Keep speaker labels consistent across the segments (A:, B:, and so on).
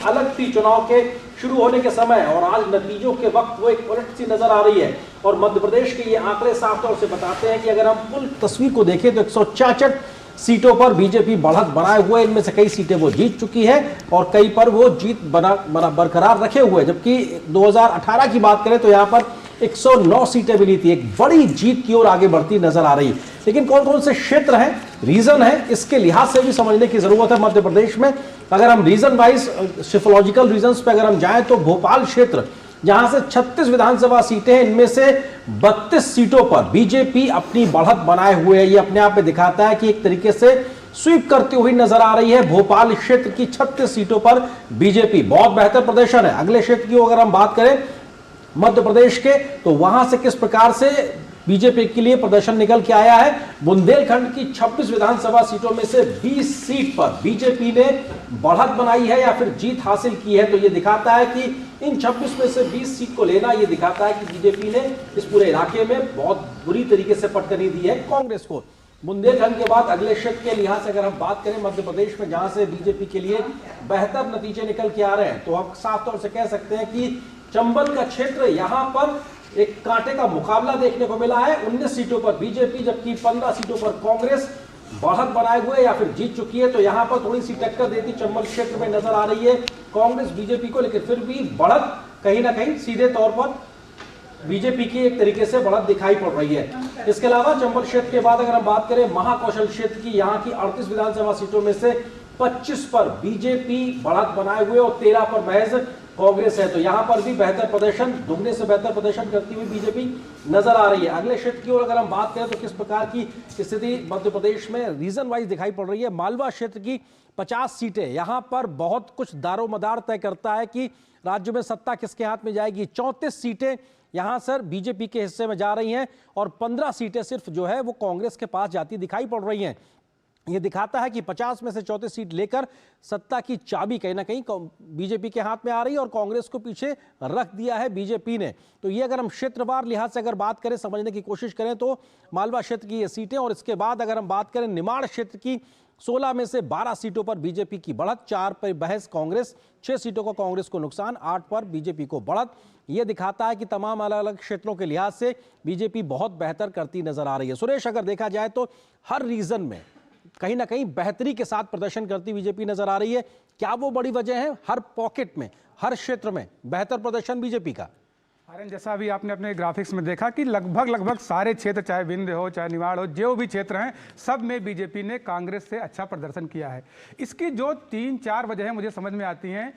A: अलग थी चुनाव के शुरू होने के समय और आज नतीजों के वक्त वो एक उलट सी नजर आ रही है। और मध्य प्रदेश के ये आंकड़े साफ तौर से बताते हैं कि अगर हम कुल तस्वीर को देखें तो 166 सीटों पर बीजेपी बढ़त बनाए हुए, इनमें से कई सीटें वो जीत चुकी है और कई पर वो जीत बरकरार रखे हुए। जबकि 2018 की बात करें तो यहां पर 109 सीटें मिली थी, एक बड़ी जीत की ओर आगे बढ़ती नजर आ रही है। लेकिन कौन कौन से क्षेत्र हैं, रीजन है, इसके लिहाज से भी समझने की जरूरत है। मध्य प्रदेश में अगर हम रीजन वाइज सिफोलॉजिकल रीजंस पे अगर हम जाएं तो भोपाल क्षेत्र जहां से 36 विधानसभा सीटें हैं, इनमें से 32 सीटों पर बीजेपी अपनी बढ़त बनाए हुए है। ये अपने आप में दिखाता है कि एक तरीके से स्वीप करती हुई नजर आ रही है। भोपाल क्षेत्र की 36 सीटों पर बीजेपी बहुत बेहतर प्रदर्शन है। अगले क्षेत्र की अगर हम बात करें मध्य प्रदेश के, तो वहां से किस प्रकार से बीजेपी के लिए प्रदर्शन निकल के आया है। बुंदेलखंड की 26 विधानसभा सीटों में से 20 सीट पर बीजेपी ने बढ़त बनाई है या फिर जीत हासिल की है। तो यह दिखाता है कि इन 26 में से 20 सीट को लेना, यह दिखाता है कि बीजेपी ने इस पूरे इलाके में बहुत बुरी तरीके से पटकनी दी है कांग्रेस को। बुंदेलखंड के बाद अगले क्षेत्र के लिहाज से अगर हम बात करें मध्य प्रदेश में, जहां से बीजेपी के लिए बेहतर नतीजे निकल के आ रहे हैं, तो हम साफ तौर से कह सकते हैं कि चंबल का क्षेत्र, यहां पर एक कांटे का मुकाबला देखने को मिला है। 19 सीटों पर बीजेपी जबकि 15 सीटों पर कांग्रेस बढ़त बनाए हुए या फिर जीत चुकी है। तो यहां पर थोड़ी सी टक्कर देती चंबल क्षेत्र में नजर आ रही है कांग्रेस बीजेपी को, लेकिन फिर भी बढ़त कहीं ना कहीं सीधे तौर पर बीजेपी की एक तरीके से बढ़त दिखाई पड़ रही है। इसके अलावा चंबल क्षेत्र के बाद अगर हम बात करें महाकौशल क्षेत्र की, यहाँ की 38 विधानसभा सीटों में से 25 पर बीजेपी बढ़त बनाए हुए और 13 पर महज कांग्रेस है। तो यहां पर भी बेहतर प्रदर्शन, दुगने से बेहतर प्रदर्शन करती हुई बीजेपी नजर आ रही है। अगले क्षेत्र की ओर अगर हम बात करें तो किस प्रकार की स्थिति मध्य प्रदेश में रीजन वाइज दिखाई पड़ रही है। मालवा क्षेत्र की 50 सीटें, यहां पर बहुत कुछ दारोमदार तय करता है कि राज्य में सत्ता किसके हाथ में जाएगी। 34 सीटें यहां सर बीजेपी के हिस्से में जा रही हैं और 15 सीटें सिर्फ जो है वो कांग्रेस के पास जाती दिखाई पड़ रही हैं। यह दिखाता है कि 50 में से 34 सीट लेकर सत्ता की चाबी कहीं ना कहीं बीजेपी के हाथ में आ रही है और कांग्रेस को पीछे रख दिया है बीजेपी ने। तो ये अगर हम क्षेत्रवार लिहाज से अगर बात करें, समझने की कोशिश करें, तो मालवा क्षेत्र की ये सीटें, और इसके बाद अगर हम बात करें निमाड़ क्षेत्र की 16 में से 12 सीटों पर बीजेपी की बढ़त, 4 पर बहस कांग्रेस, 6 सीटों का कांग्रेस को नुकसान, 8 पर बीजेपी को बढ़त। यह दिखाता है कि तमाम अलग अलग क्षेत्रों के लिहाज से बीजेपी बहुत बेहतर करती नजर आ रही है। सुरेश, अगर देखा जाए तो हर रीजन में कहीं ना कहीं बेहतरी के साथ प्रदर्शन करती बीजेपी नजर आ रही है। क्या वो बड़ी वजह है हर पॉकेट में, हर क्षेत्र में बेहतर प्रदर्शन बीजेपी का?
B: जैसा अभी आपने अपने ग्राफिक्स में देखा कि लगभग सारे क्षेत्र, चाहे विंध्य हो चाहे निवाड़ हो, जो भी क्षेत्र हैं, सब में बीजेपी ने कांग्रेस से अच्छा प्रदर्शन किया है। इसकी जो 3-4 वजहें मुझे समझ में आती हैं,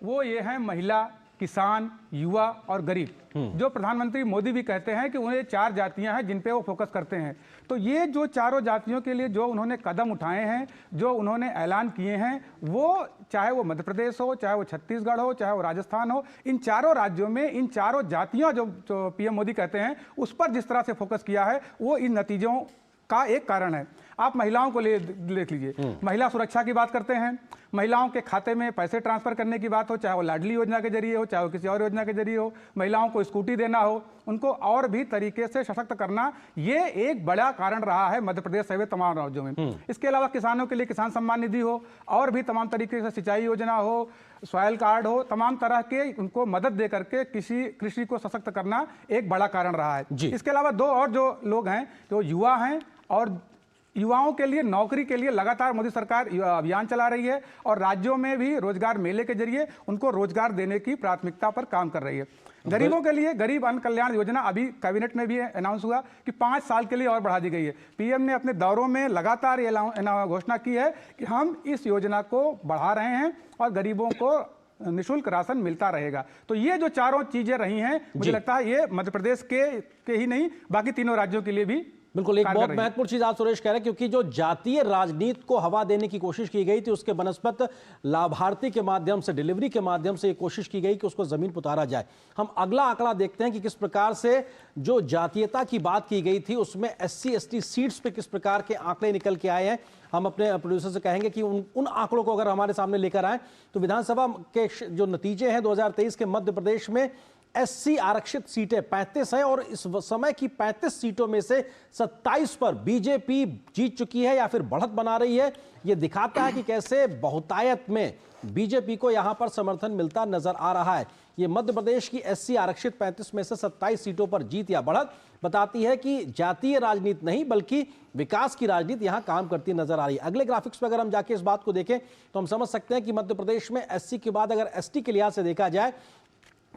B: वो ये हैं महिला, किसान, युवा और गरीब। जो प्रधानमंत्री मोदी भी कहते हैं कि उन्हें 4 जातियां हैं जिन पे वो फोकस करते हैं। तो ये जो चारों जातियों के लिए जो उन्होंने कदम उठाए हैं, जो उन्होंने ऐलान किए हैं, वो चाहे वो मध्य प्रदेश हो, चाहे वो छत्तीसगढ़ हो, चाहे वो राजस्थान हो, इन चारों राज्यों में इन चारों जातियों जो पीएम मोदी कहते हैं उस पर जिस तरह से फोकस किया है, वो इन नतीजों का एक कारण है। आप महिलाओं को देख लीजिए, महिला सुरक्षा की बात करते हैं, महिलाओं के खाते में पैसे ट्रांसफर करने की बात हो, चाहे वो लाडली योजना के जरिए हो, चाहे वो किसी और योजना के जरिए हो, महिलाओं को स्कूटी देना हो, उनको और भी तरीके से सशक्त करना, ये एक बड़ा कारण रहा है मध्य प्रदेश सहित तमाम राज्यों में। इसके अलावा किसानों के लिए किसान सम्मान निधि हो, और भी तमाम तरीके से सिंचाई योजना हो, सॉयल कार्ड हो, तमाम तरह के उनको मदद दे करके कृषि को सशक्त करना एक बड़ा कारण रहा है। इसके अलावा 2 और जो लोग हैं, तो युवा हैं, और युवाओं के लिए नौकरी के लिए लगातार मोदी सरकार अभियान चला रही है और राज्यों में भी रोजगार मेले के जरिए उनको रोजगार देने की प्राथमिकता पर काम कर रही है। गरीबों के लिए गरीब अन्न कल्याण योजना अभी कैबिनेट में भी अनाउंस हुआ कि 5 साल के लिए और बढ़ा दी गई है। पीएम ने अपने दौरों में लगातार ये घोषणा की है कि हम इस योजना को बढ़ा रहे हैं और गरीबों को निःशुल्क राशन मिलता रहेगा। तो ये जो चारों चीजें रही हैं, मुझे लगता है ये मध्य प्रदेश के ही नहीं, बाकी तीनों राज्यों के लिए भी
A: बिल्कुल एक बहुत महत्वपूर्ण चीज आप सुरेश कह रहे हैं, क्योंकि जो जातीय राजनीति को हवा देने की कोशिश की गई थी, उसके बनस्पत लाभार्थी के माध्यम से, डिलीवरी के माध्यम से ये कोशिश की गई कि उसको जमीन पर उतारा जाए। हम अगला आंकड़ा देखते हैं कि किस प्रकार से जो जातीयता की बात की गई थी उसमें SC ST सीट्स पे किस प्रकार के आंकड़े निकल के आए हैं। हम अपने प्रोड्यूसर से कहेंगे कि उन आंकड़ों को अगर हमारे सामने लेकर आए तो विधानसभा के जो नतीजे हैं 2023 के मध्य प्रदेश में एससी आरक्षित सीटें 35 हैं और इस समय की 35 सीटों में से 27 पर बीजेपी जीत चुकी है या फिर बढ़त बना रही है। यह दिखाता है कि कैसे बहुतायत में बीजेपी को यहां पर समर्थन मिलता नजर आ रहा है। यह मध्य प्रदेश की एससी आरक्षित 35 में से 27 सीटों पर जीत या बढ़त बताती है कि जातीय राजनीति नहीं बल्कि विकास की राजनीति यहां काम करती नजर आ रही है। अगले ग्राफिक्स पर अगर हम जाके इस बात को देखें तो हम समझ सकते हैं कि मध्य प्रदेश में एससी के बाद अगर एसटी के लिहाज से देखा जाए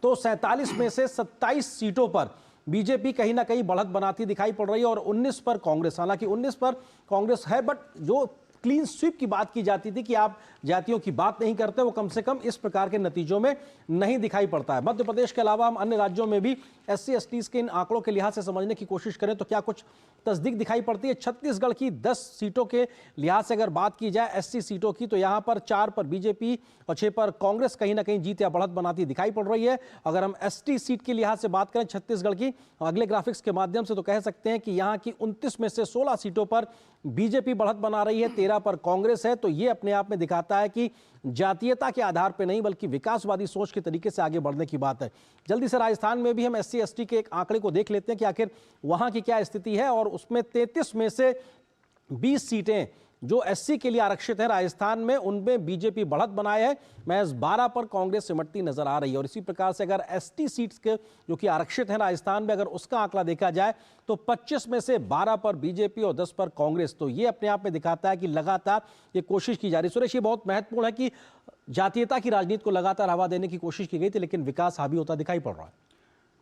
A: तो 47 में से 27 सीटों पर बीजेपी कहीं ना कहीं बढ़त बनाती दिखाई पड़ रही है और 19 पर कांग्रेस। हालांकि 19 पर कांग्रेस है, बट जो क्लीन स्वीप की बात की जाती थी कि आप जातियों की बात नहीं करते, वो कम से कम इस प्रकार के नतीजों में नहीं दिखाई पड़ता है। मध्य प्रदेश के अलावा हम अन्य राज्यों में भी एससी एसटीज के इन आंकड़ों के लिहाज से समझने की कोशिश करें तो क्या कुछ तस्दीक दिखाई पड़ती है। छत्तीसगढ़ की 10 सीटों के लिहाज से अगर बात की जाए एससी सीटों की तो यहां पर 4 पर बीजेपी और 6 पर कांग्रेस कहीं ना कहीं जीत या बढ़त बनाती दिखाई पड़ रही है। अगर हम एसटी सीट के लिहाज से बात करें छत्तीसगढ़ की अगले ग्राफिक्स के माध्यम से तो कह सकते हैं कि यहां की 29 में से 16 सीटों पर बीजेपी बढ़त बना रही है, 13 पर कांग्रेस है। तो ये अपने आप में दिखाता है कि जातीयता के आधार पर नहीं बल्कि विकासवादी सोच के तरीके से आगे बढ़ने की बात है। जल्दी से राजस्थान में भी हम एससी एसटी के एक आंकड़े को देख लेते हैं कि आखिर वहां की क्या स्थिति है और उसमें 33 में से 20 सीटें जो एससी के लिए आरक्षित है राजस्थान में, उनमें बीजेपी बढ़त बनाए है। महज 12 पर कांग्रेस सिमटती नजर आ रही है। और इसी प्रकार से अगर एसटी सीट्स के जो कि आरक्षित है राजस्थान में अगर उसका आंकड़ा देखा जाए तो 25 में से 12 पर बीजेपी और 10 पर कांग्रेस। तो ये अपने आप में दिखाता है कि लगातार ये कोशिश की जा रही है। सुरेश, ये बहुत महत्वपूर्ण है कि जातीयता की राजनीति को लगातार हवा देने की कोशिश की गई थी लेकिन विकास हावी होता दिखाई पड़ रहा है।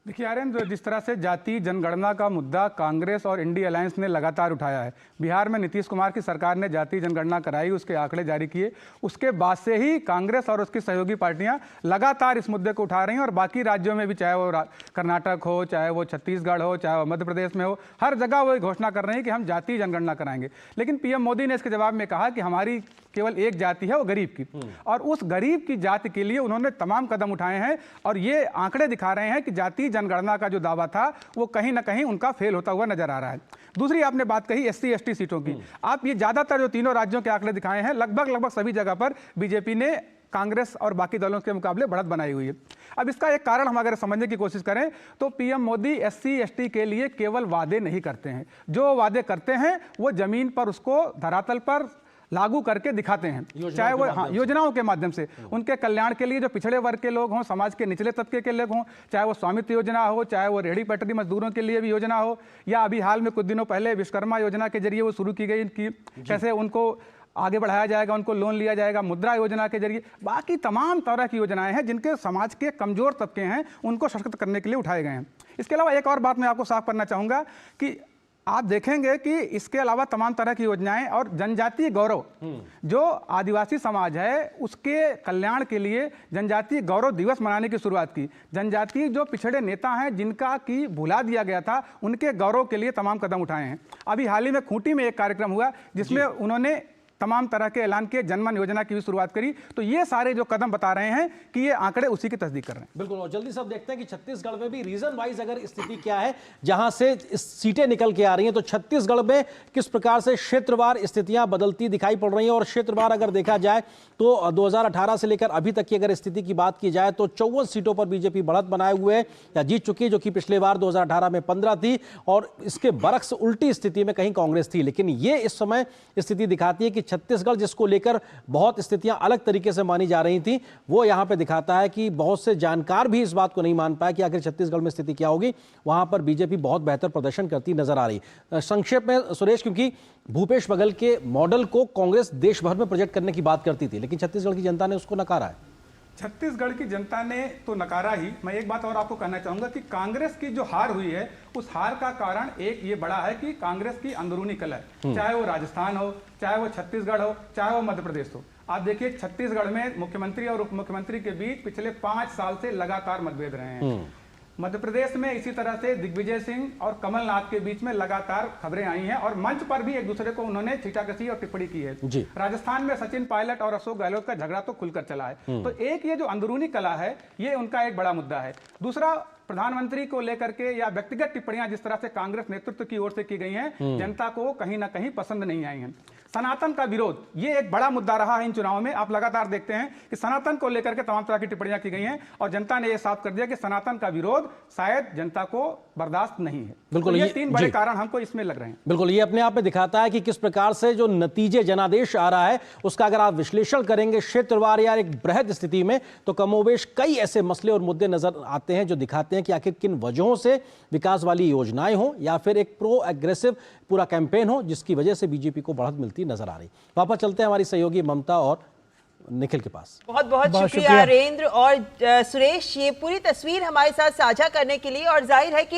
B: देखिए आर्यन, जिस तरह से जाति जनगणना का मुद्दा कांग्रेस और इंडी अलायंस ने लगातार उठाया है, बिहार में नीतीश कुमार की सरकार ने जाति जनगणना कराई, उसके आंकड़े जारी किए, उसके बाद से ही कांग्रेस और उसकी सहयोगी पार्टियां लगातार इस मुद्दे को उठा रही हैं और बाकी राज्यों में भी, चाहे वो कर्नाटक हो, चाहे वो छत्तीसगढ़ हो, चाहे वो मध्य प्रदेश में हो, हर जगह वो घोषणा कर रहे हैं कि हम जाति जनगणना कराएंगे। लेकिन पीएम मोदी ने इसके जवाब में कहा कि हमारी केवल एक जाति है, वो गरीब की, और उस गरीब की जाति के लिए उन्होंने तमाम कदम उठाए हैं और ये आंकड़े दिखा रहे हैं कि जाति जनगणना का जो दावा था वो कहीं ना कहीं उनका फेल होता हुआ नजर आ रहा है। दूसरी आपने बात कही एससी एसटी सीटों की, आप ये ज्यादातर जो तीनों राज्यों के आंकड़े दिखाए हैं लगभग सभी जगह पर बीजेपी ने कांग्रेस और बाकी दलों के मुकाबले बढ़त बनाई हुई है। अब इसका एक कारण हम अगर समझने की कोशिश करें तो पीएम मोदी एससी एसटी के लिए केवल वादे नहीं करते हैं, जो वादे करते हैं वो जमीन पर उसको धरातल पर लागू करके दिखाते हैं, चाहे वो योजनाओं के माध्यम से उनके कल्याण के लिए जो पिछड़े वर्ग के लोग हों, समाज के निचले तबके के लोग हों, चाहे वो स्वामित्व योजना हो, चाहे वो रेहड़ी पटरी मजदूरों के लिए भी योजना हो, या अभी हाल में कुछ दिनों पहले विश्वकर्मा योजना के जरिए वो शुरू की गई, इनकी कैसे उनको आगे बढ़ाया जाएगा, उनको लोन लिया जाएगा, मुद्रा योजना के जरिए, बाकी तमाम तरह की योजनाएं हैं जिनके समाज के कमजोर तबके हैं उनको सशक्त करने के लिए उठाए गए हैं। इसके अलावा एक और बात मैं आपको साफ करना चाहूंगा कि आप देखेंगे कि इसके अलावा तमाम तरह की योजनाएं और जनजातीय गौरव, जो आदिवासी समाज है उसके कल्याण के लिए जनजातीय गौरव दिवस मनाने की शुरुआत की। जनजातीय जो पिछड़े नेता हैं जिनका कि भुला दिया गया था, उनके गौरव के लिए तमाम कदम उठाए हैं। अभी हाल ही में खूंटी में एक कार्यक्रम हुआ जिसमें उन्होंने तमाम तरह के ऐलान किए, जनमन योजना की भी शुरुआत करी। तो ये सारे जो कदम बता रहे हैं कि ये आंकड़े उसी की तस्दीक कर रहे हैं।
A: बिल्कुल, और जल्दी से अब देखते हैं कि छत्तीसगढ़ में भी रीजन वाइज अगर स्थिति क्या है, जहां से सीटें निकल के आ रही हैं। तो छत्तीसगढ़ में किस प्रकार से क्षेत्रवार स्थितियां बदलती दिखाई पड़ रही हैं और क्षेत्रवार अगर देखा जाए तो 2018 से लेकर अभी तक की अगर स्थिति की बात की जाए तो 54 सीटों पर बीजेपी बढ़त बनाए हुए है या जीत चुकी है, जो कि पिछले बार 2018 में 15 थी और इसके बरक्स उल्टी स्थिति में कहीं कांग्रेस थी। लेकिन ये इस समय स्थिति दिखाती है कि छत्तीसगढ़ जिसको लेकर बहुत स्थितियां अलग तरीके से मानी जा रही थी, वो यहां पे दिखाता है कि बहुत से जानकार भी इस बात को नहीं मान पाए कि आखिर छत्तीसगढ़ में स्थिति क्या होगी। वहां पर बीजेपी बहुत बेहतर प्रदर्शन करती नजर आ रही। संक्षेप में सुरेश, क्योंकि भूपेश बघेल के मॉडल को कांग्रेस देश भर में प्रोजेक्ट करने की बात करती थी लेकिन छत्तीसगढ़ की जनता ने उसको नकारा है।
B: छत्तीसगढ़ की जनता ने तो नकारा ही। मैं एक बात और आपको कहना चाहूंगा कि कांग्रेस की जो हार हुई है उस हार का कारण एक ये बड़ा है कि कांग्रेस की अंदरूनी कलह, चाहे वो राजस्थान हो, चाहे वो छत्तीसगढ़ हो, चाहे वो मध्य प्रदेश हो। आप देखिए छत्तीसगढ़ में मुख्यमंत्री और उप मुख्यमंत्री के बीच पिछले 5 साल से लगातार मतभेद रहे हैं। मध्य प्रदेश में इसी तरह से दिग्विजय सिंह और कमलनाथ के बीच में लगातार खबरें आई हैं और मंच पर भी एक दूसरे को उन्होंने छींटाकशी और टिप्पणी की है। राजस्थान में सचिन पायलट और अशोक गहलोत का झगड़ा तो खुलकर चला है। तो एक ये जो अंदरूनी कला है ये उनका एक बड़ा मुद्दा है। दूसरा, प्रधानमंत्री को लेकर के या व्यक्तिगत टिप्पणियां जिस तरह से कांग्रेस नेतृत्व की ओर से की गई हैं, जनता को कहीं ना कहीं पसंद नहीं आई हैं। सनातन का विरोध ये एक बड़ा मुद्दा रहा है इन चुनावों में। आप लगातार देखते हैं कि सनातन को लेकर के तमाम तरह की टिप्पणियां की गई हैं और जनता ने यह साफ कर दिया कि सनातन का विरोध शायद जनता को बर्दाश्त नहीं है।
A: बिल्कुल,
B: तो ये
A: ये
B: तीन बड़े
A: जी।
B: कारण हमको इसमें लग रहे हैं।
A: बिल्कुल, ये अपने आप में दिखाता है कि किस प्रकार से जो नतीजे जनादेश आ रहा है उसका अगर आप विश्लेषण करेंगे क्षेत्रवार या एक बृहद स्थिति में, तो कमोबेश कई ऐसे मसले और मुद्दे नजर आते हैं जो दिखाते हैं कि आखिर किन वजहों से विकास वाली योजनाएं हो या फिर एक प्रो एग्रेसिव पूरा कैंपेन हो जिसकी वजह से बीजेपी को बढ़त मिलती नजर आ रही। वापस चलते हैं हमारी सहयोगी ममता और निखिल के पास।
C: बहुत बहुत शुक्रिया हरेंद्र और सुरेश, ये पूरी तस्वीर हमारे साथ साझा करने के लिए। और जाहिर है कि